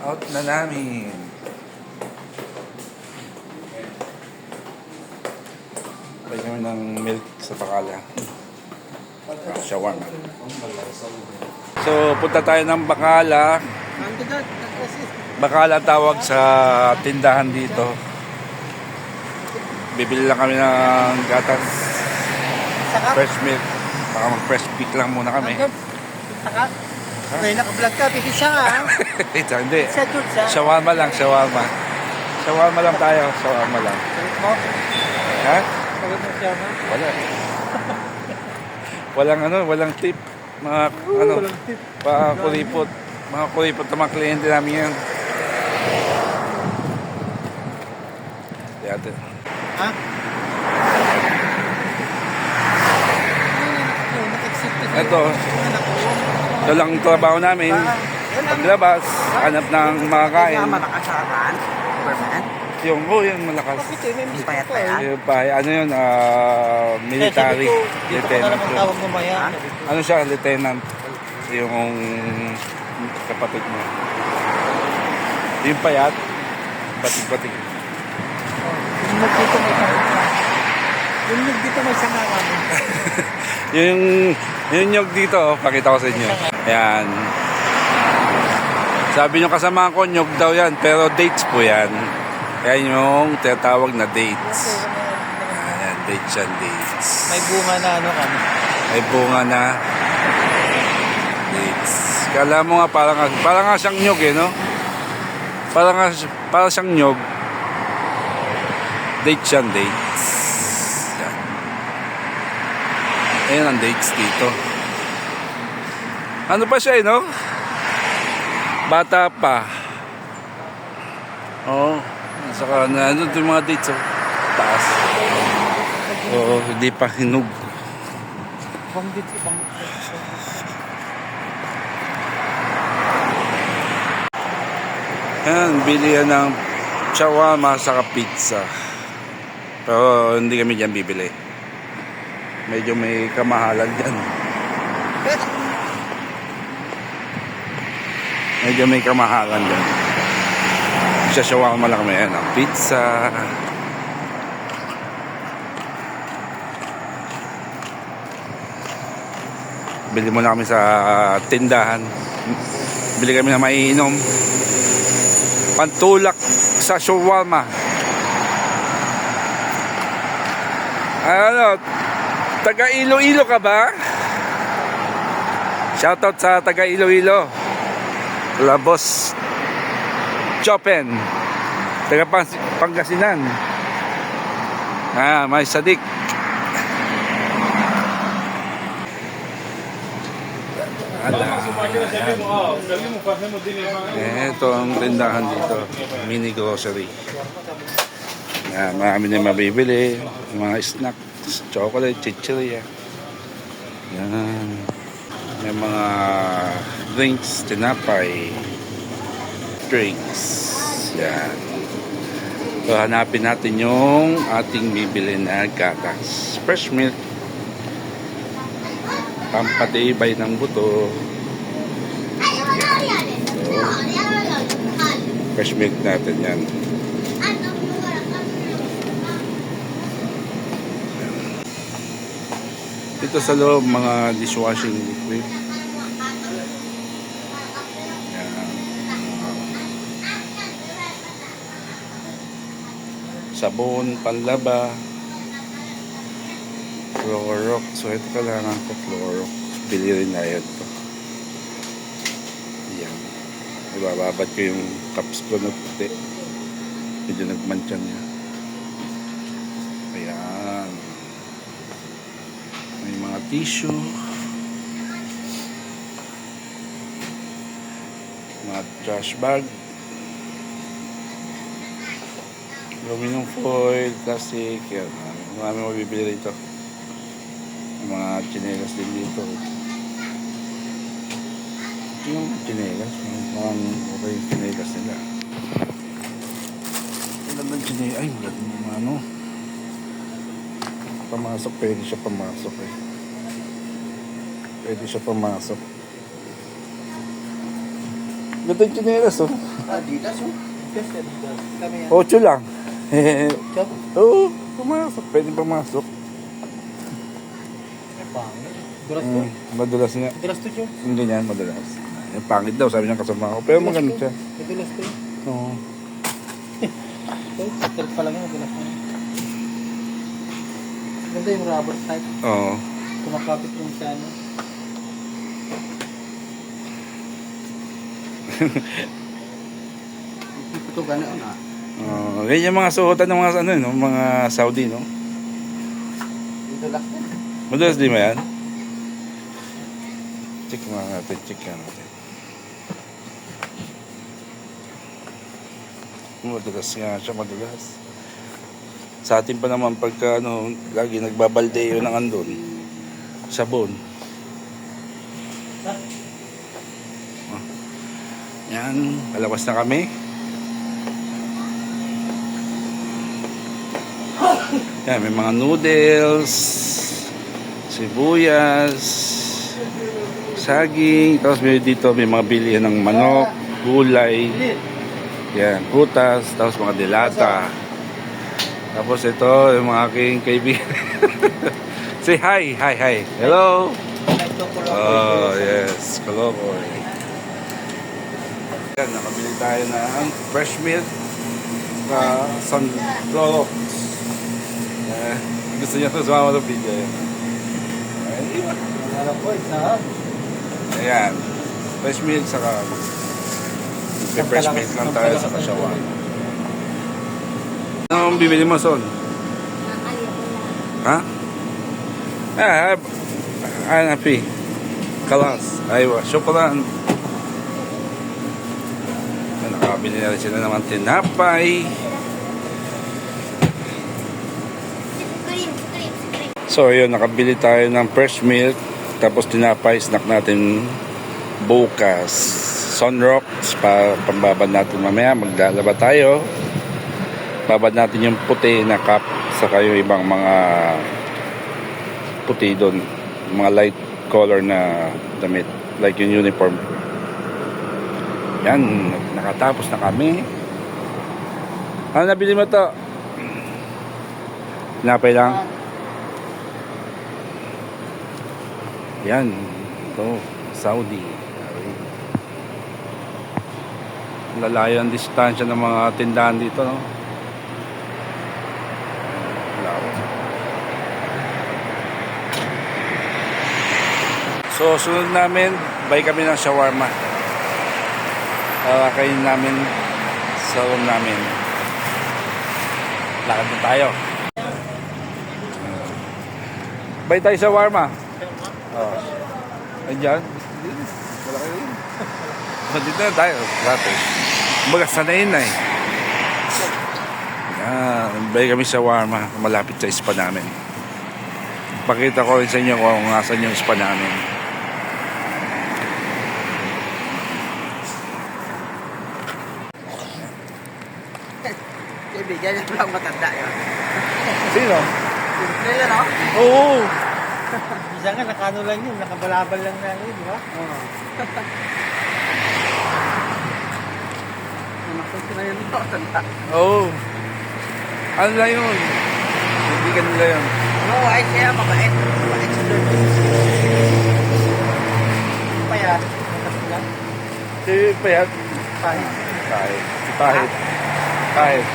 Out na namin. Pwede kami ng milk sa Bacala. Shawarma. So, punta tayo ng Bacala. Bacala tawag sa tindahan dito. Bibili lang kami ng gatas. Fresh milk. Baka mag-fresh milk lang muna kami. Saka? May naka-vlog ka, pipis siya ka. Ito, hindi. Sa dude siya. Shawarma lang, shawarma. Shawarma lang tayo, shawarma lang. Sagot mo? Ha? Sagot mo siya ma? Wala. Walang tip. Mga Walang tip. kuripot. Mga kuripot na mga kliyente namin yan. Yate. Ha? Ito. Ito lang ang trabaho namin. Paglabas, hanap ng makakain. Malakas sa akin. Superman. Yung malakas. Payat pa yan. Yung ano yun, military. Dito ko na Lieutenant. naman tawag mo maya. Ano siya, lieutenant. Yung kapatid mo. Yung payat, batig-batig. Yung nagdito may sangawan. Yung nagdito may sangawan. yung nyog dito, pakita ko sa inyo. Ayan. Sabi nyo kasama ko, nyog daw yan, pero dates po yan. Yan yung tinatawag na dates. Ayan, dates yan, dates. May bunga na ano kami. May bunga na dates. Kala mo nga parang nga siyang nyog eh, no? Parang siyang nyog. Dates yan, dates. Yan. Ayan ang dates dito. Ano pa siya eh, no? Bata pa. Oo. Saka na ano yung mga dates, oh. Taas. Oo, hindi pa hinog. Banggit ibang. Yan, bili yan ng shawarma saka pizza. Pero hindi kami dyan bibili. Medyo may kamahalan dyan. Medyo may kamahalan dyan. Sa shawarma lang kami yan. Ang pizza. Bili muna kami sa tindahan. Bili kami na maiinom. Pantulak sa shawarma. Ano? Taga Iloilo ka ba? Shoutout sa taga Iloilo. Labos Chopen. Taga Pangasinan. May sadik. Ito ang tindahan dito, mini grocery. Marami na mabibili, mga snacks, chocolate, chichirya. Yan. May mga drinks, tinapay, drinks. Yan. So, hanapin natin yung ating bibili na gatas. Fresh milk. Pampatibay ng buto. Yan. So, fresh milk natin yan. Dito sa loob, mga dishwashing liquid. Yan. Sabon, panlaba. Clorox. So ito kailangan ko Clorox. Bili rin na yun to. Yan. Ibababad ko yung cups ko na puti. Medyo nagmantyan niya. Ayan. May mga tissue. Mga trash bag. Aluminum foil, plastic. Yan. Marami mabibili rito. Mga chinelas din dito. Ito yung chinelas. Mukhang okay yung chinelas nila. Maganda yung chinelas. Ay, maganda yung ano. Pamasok, pwede siya pamasok eh. Pwede siya pamasok. Ganda yung chinelas oh. Adidas, oh. Yes, Adidas. Kami yan. 8 lang. Chop. Oo, pumasok. Pwede pumasok. Ay, pangit. Dulas to. Madulas nga. Dulas to, Chop. Hindi ganyan, madulas. Yung pangit daw, sabi ng kasama ko. Pero maganda siya. Dulas to. Oo. Hotel pa lang yun, dulas na. Ganda yung rubber type. Oo. Kumakapit yung sa ano. Ito gano'n ah. Ganyan yung mga suotan ng mga, ano, no? Mga Saudi, no? Ito last din. Madulas di ba yan? Check nga natin, check nga natin. Madulas nga siya, madulas. Sa atin pa naman pagka ano, lagi nagbabaldeo ng andon. Sabon. Yan, palabas na kami. Yan, may mga noodles, sibuyas, saging, tapos may dito may mga bilihan ng manok, gulay, yan, prutas, tapos mga dilata. Tapos ito, yung mga aking kaibigan. Say hi, hi, hi. Hello. Oh, yes, Kolokoy. Yan, nakabili tayo ng fresh milk sa Sunflower. Gusto niya ito sumama ng video yan. Alam ko, isa. Ayan, fresh milk saka fresh milk lang tayo sa kasyawan. Ano ang bibili mo, Son? Ha? Anapi. Kalas. Aywa, chocolate. Nakabili na rin sila naman tinapay. So yun, nakabili tayo ng fresh milk. Tapos tinapay, snack natin bukas. Sunrocks, pambabad natin mamaya. Maglalaba tayo. Babad natin yung puti na cup. Saka yung ibang mga puti doon. Mga light color na damit. Like yung uniform. Yan, nakatapos na kami. Ano nabili mo to? Tinapay lang. Yan. Ito, Saudi. Lalayo ang distansya ng mga tindahan dito, no? Laro. So, sunod namin, buy kami ng shawarma. Kainin namin sa room namin. Lakad na tayo. Buy tayo shawarma. Oh. Andiyan. Wala kayo yun. Dito na tayo. Dati. Kumbaga sanayin na eh. Yan. Buy kami shawarma. Malapit sa spa namin. Pakita ko rin sa inyo kung asan yung spa namin. Kaibigan niya lang matanda yun. Sino? Simple yun, no? Oo. Isa nga, nakano lang yun. Nakabalabal lang na yun, di ba? Oo. Namakot na yun, no? Tanda. Oo. Ano na yun? Kaibigan nila yun. Oo, ay siya, mabait. Mabait siya doon. Payat. Matasilan. Si Payat. Pahit. Kahit. Si Pahit. Kahit.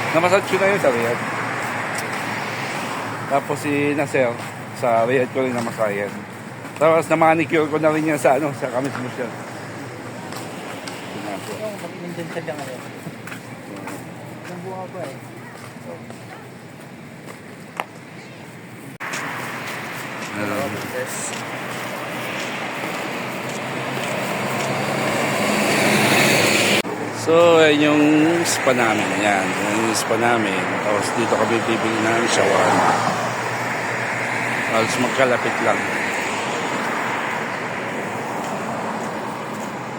Namasad ko na yun sa Riyadh. Tapos si Nasser, sa Riyadh ko rin namasayan. Tapos na-manicure ko na rin yan sa ano, sa Kamis Musyon. Yung pag-inindyan siya lang ngayon. Nang buha ba eh. So, yan yung spa namin. Yan, yung spa namin. Tapos dito kami bibili ng shawarma. Tapos magkalapit lang.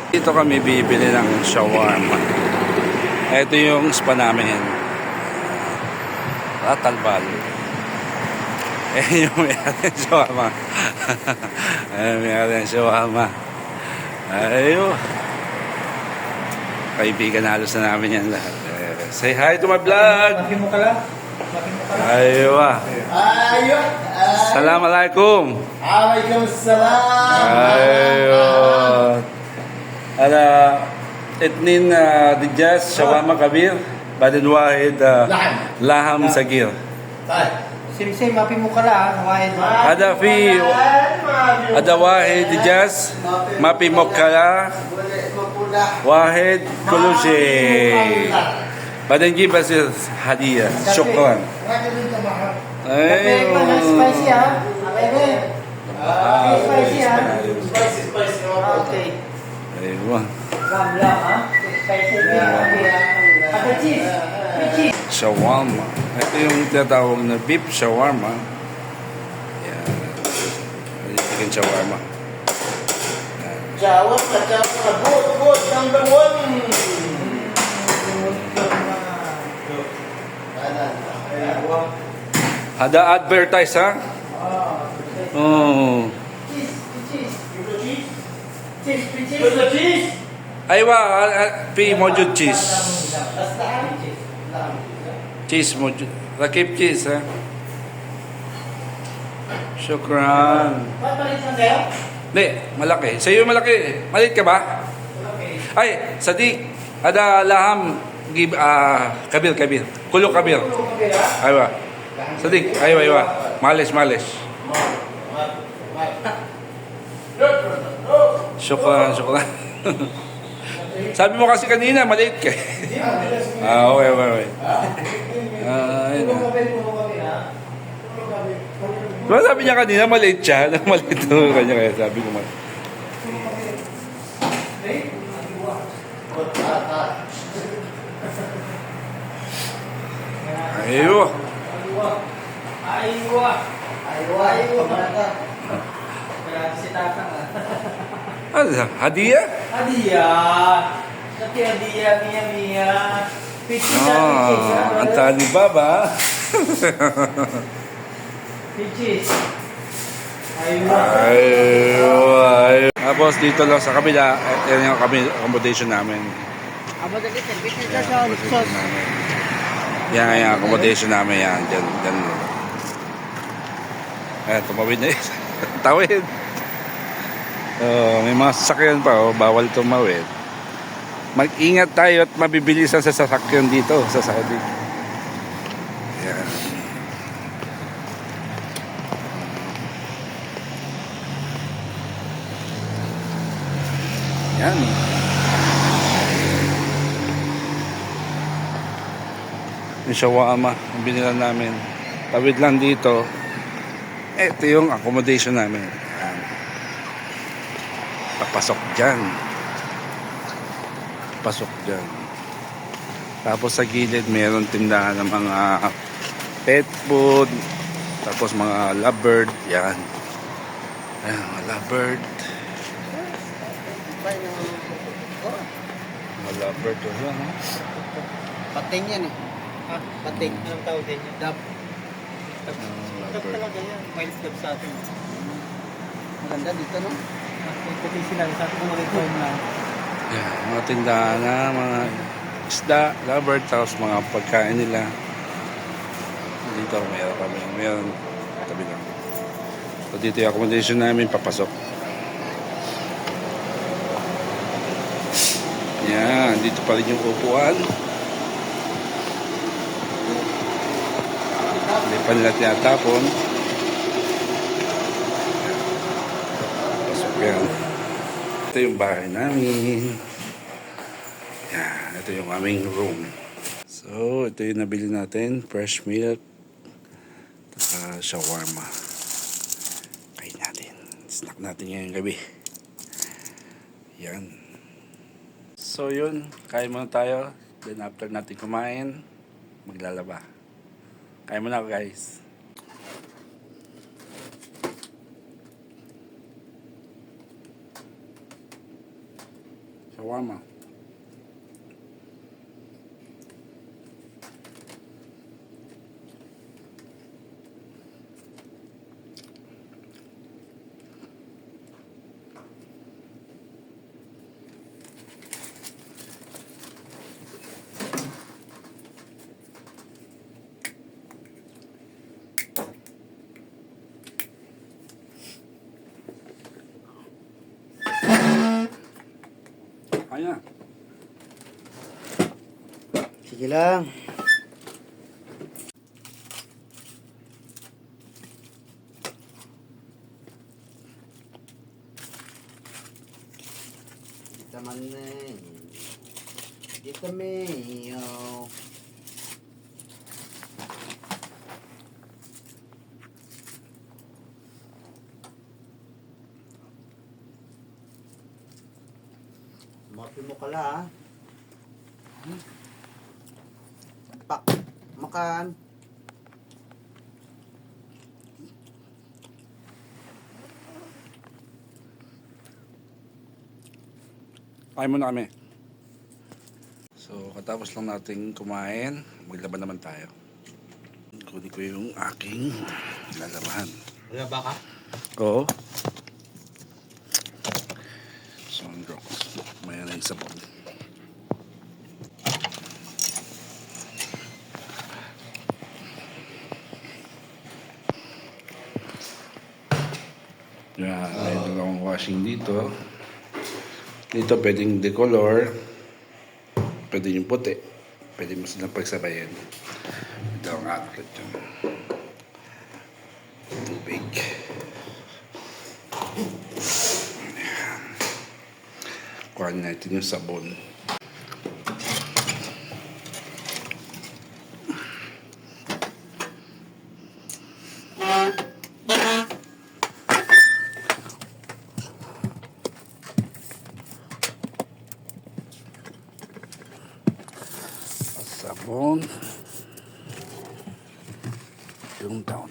Dito kami bibili ng shawarma. Ito yung spa namin. Talbal. Yung may-ari ng shawarma. May-ari ng shawarma. Ayun. kaibigan halos na namin yan lahat. Say hi to my vlog! Laki mo ka lang. Laki mo ka lang. Aywa! Ayun! Assalamualaikum! Waalaikumsalam! Aywa! Ala, اتنين دجاج شاورما كبير بعدين واحد لحم صغير. طيب Sim, mapi mo ka lang. Wahid mo. هذا واحد دجاج ما في مبكرة واحد كل شيء بعدين جيب بس هدية شكرا. Spicy ha? Spicy ha? Okay. ايوه Lang ha? Spicy ha? Cheese. shawarma. Ito yung tinatawag na beef shawarma. Yan. Chicken shawarma. Jawab ka, good, number one! Ada advertise ha? Oh. Cheese! Aywa, fi موجود cheese. Cheese موجود. Rakip cheese ha. Shukran. Hindi, malaki. Sa'yo malaki. Malit ka ba? Ay, Sadiq. Ada laham. Kabir. Kulok kabir. Aywa. Sadiq. Aywa. Malis. Shukran. Sabi mo kasi kanina, maliit ka. Okay. Ayun na. Diba sabi niya kanina, maliit siya. Maliit na kanya kaya sabi ko maliit. Ayun. Si Tatang ha? Ano? Hadiah? Hadiah. Nanti hadiah Mia. Pichis ha? Ang tani baba. Pichis. Ayun. Tapos dito lang sa kabila, yan yung accommodation namin. Yan yung accommodation namin yan. Diyan. Ayan, tumawid na isa. Tawid. May mga sasakyan pa, bawal tumawid. Mag-ingat tayo at mabibilisan sa sasakyan dito sa Saudi. Yan. Yan. Yung shawarma, ang binilan namin. Tawid lang dito. Ito yung accommodation namin. Yan. Papasok dyan. Tapos sa gilid mayroon tindahan ng mga pet food. Tapos mga lovebird. Yan. Ayan, mga lovebird. Mga lovebird. Yan, ha? Pating yan eh. Ha? Pating. Anong tawag din yan? Dab. Dab Lovebird. talaga yan. Miles dab sa atin. Maganda dito no? Puti sila. Sa atin kung mag-inform na. Yan, mga tindahan na, mga isda, lovebird, tapos mga pagkain nila. Dito mayroon tabi lang. So dito yung accommodation namin, papasok. Yan, dito pa rin yung upuan. Hindi pa nila tinatapon. Pasok yan. Ito yung bahay namin. Yan, ito yung aming room. So, ito yung nabili natin. Fresh milk. Shawarma. Kain natin. Snack natin ngayong gabi. Yan. So, yun. Kain muna tayo. Then, after natin kumain, maglalaba. Kain muna ako, guys. Shawarma. Sige lang. Kita mana? Kita mayo. Mapi mo kala ah. Pak, makan. Kain muna kami. So, katapos lang natin kumain, maglaban naman tayo. Kunin ko yung aking lalabahan. Wala ba ka? Oo. Sunrocks. May na yung sabon. Yan, may dalawang washing dito. Dito pwedeng decolor, pwede yung puti, pwede mo silang pagsabayan. Ito ang outlet yun. Tubig. Ayan. Kuha natin yung sabon. Sabon. Yung down.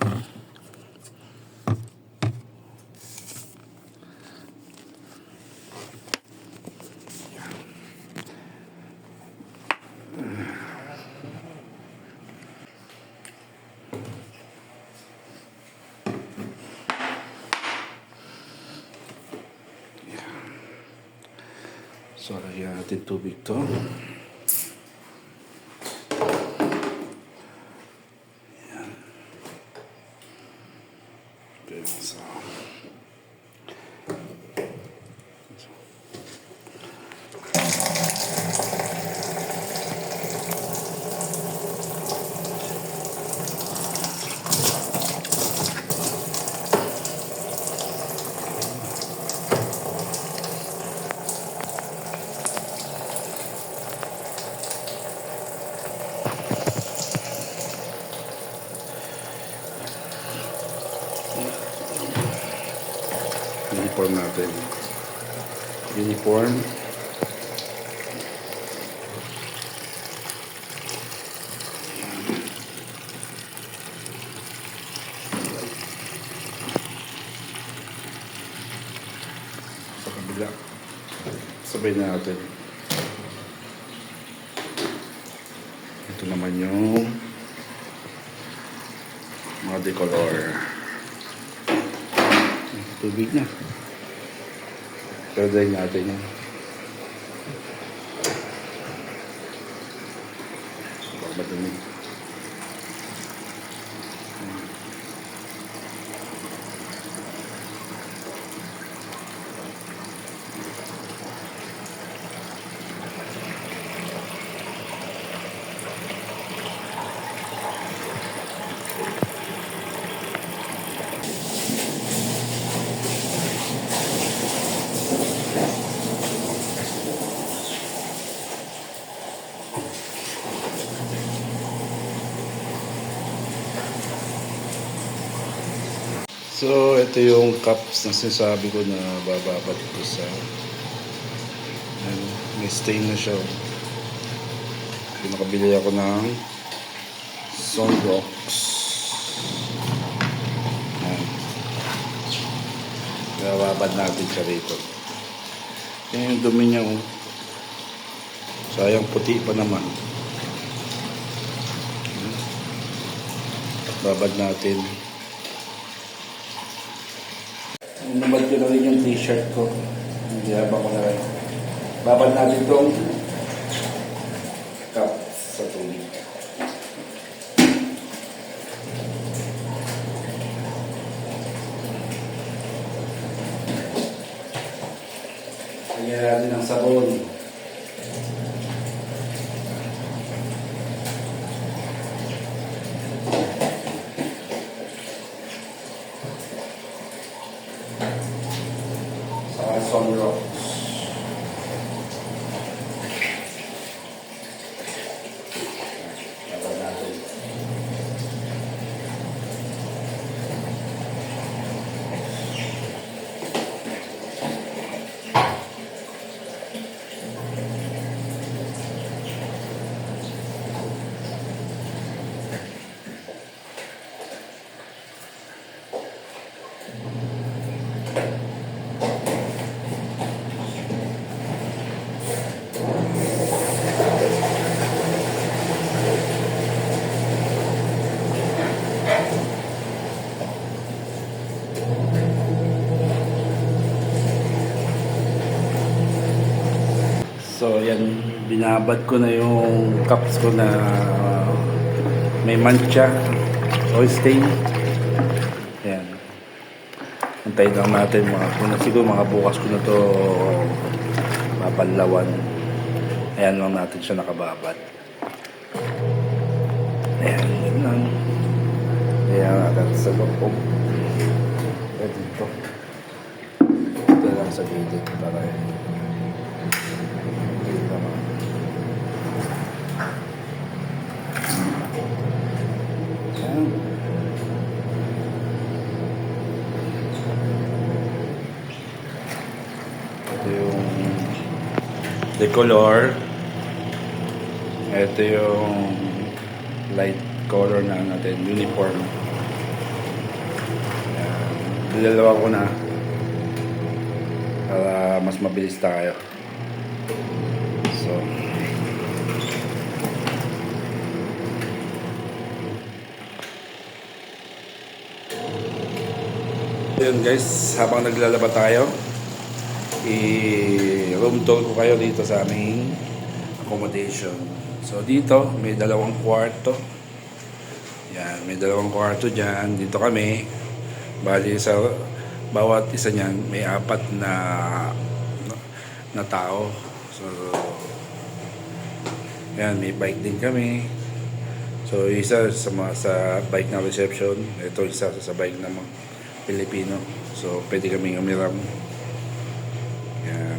So, lagyan natin tubig to. So, uniform natin. Uniform. Sa kabila. Sabay natin. Ito naman yung mga decolor. Tubig na. Pwede natin yan. Baka madumi. So, ito yung cups na sinasabi ko na bababad ito sa may stain na siya. Nakabili ako ng Sunrocks. Bababad natin siya rito. Yan yung dumi niya. Sayang puti pa naman. Babad natin. Numad ko na rin yung t-shirt ko. Hindi habang ko na rin. Babad natin itong cup sa tubig. Lagyan natin ng sabon. So yan, binabad ko na yung cups ko na may mancha, oil stain. Yan. Antayin lang natin siguro mga bukas ko na to mapanlawan. Ayan lang natin siya nakababad. Ayan, yun lang. Ayan, agad sa loob. Ayan dito. Ito lang sa gilid para hindi naman. Ayan. Ito yung decolor. Ito yung light color na natin, uniform. Ayan. Dilalawa ko na para mas mabilis tayo. So, yun guys, habang naglalaba tayo, i-room tour ko kayo dito sa aming accommodation. So dito, may 2 kwarto. Yan, may 2 kwarto dyan. Dito kami. Bali sa bawat isa niyan, may 4 na tao. So, yan, may bike din kami. So, isa sa bike ng reception. Ito isa sa bike ng mga Pilipino. So, pwede kaming umiram. Yan.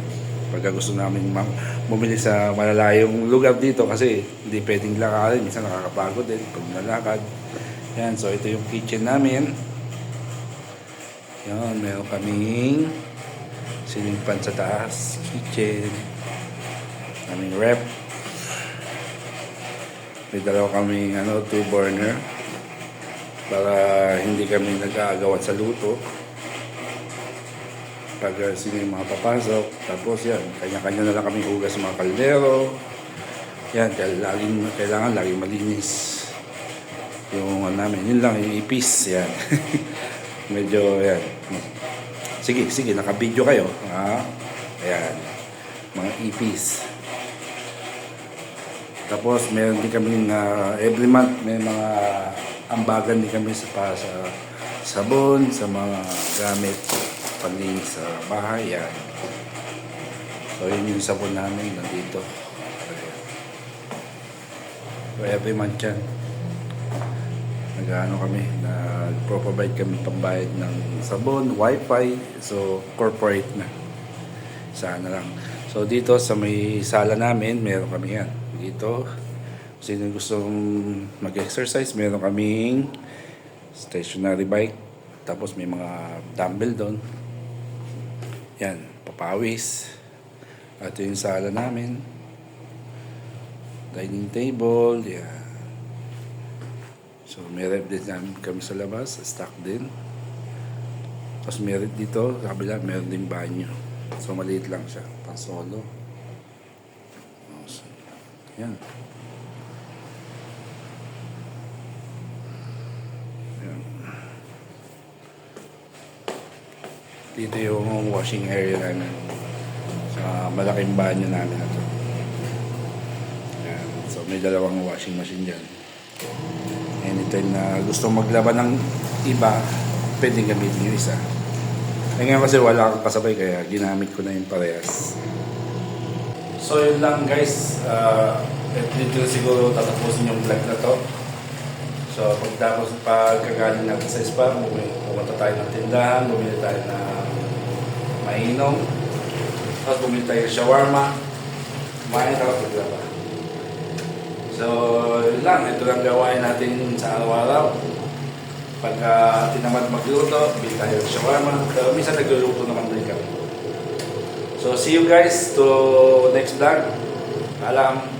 Pagka gusto namin bumili sa malalayong lugar dito kasi hindi pwedeng lakarin, minsan nakakapagod din pag nalakad. Yan, so ito yung kitchen namin. Yan, meron kaming ceiling fan sa taas, kitchen, kaming rep. May 2 kaming 2 burner para hindi kami nag-aagawan sa luto pag sino yung mga papasok. Tapos yan, kanya-kanya na lang kami hugas sa mga kaldero. Yan, kailangan laging malinis yung namin. Yun lang, yung ipis. Yan. Medyo, yan. Sige, naka-video kayo. Ha? Ayan. Mga ipis. Tapos, meron din kami every month, may mga ambagan din kami sa sabon, sa mga gamit panlinis sa bahay. Yan. So yun yung sabon namin nandito. So every month yan, kami, nag-provide kami pambayad ng sabon, wifi. So corporate na, sana lang. So dito sa may sala namin, meron kami yan dito. Sino gustong mag-exercise, meron kaming stationary bike. Tapos may mga dumbbell doon. Yan, papawis. At yung sala namin. Dining table, yan. So may rep din namin kami sa labas, stock din. Tapos may rep dito, sa kabila, meron din banyo. So maliit lang siya, pang solo. So, yan. Dito yung washing area namin sa malaking banyo namin na to. Ayan. So may 2 washing machine dyan. Anytime na gusto maglaba ng iba, pwedeng gamitin yung isa. Ngayon kasi wala akong kasabay kaya ginamit ko na yung parehas. So yun lang guys, dito siguro tatapusin yung vlog na to. So pagkagaling natin sa spa, pumunta tayo ng tindahan, bumili tayo ng mainom, tapos bumili tayo ng shawarma, kumain tapos maglaba. So yun lang, ito lang gawain natin sa araw-araw. Pagka tinamad magluto, bili tayo ng shawarma, pero minsan nagluluto naman din kami. So see you guys to next vlog. Alam.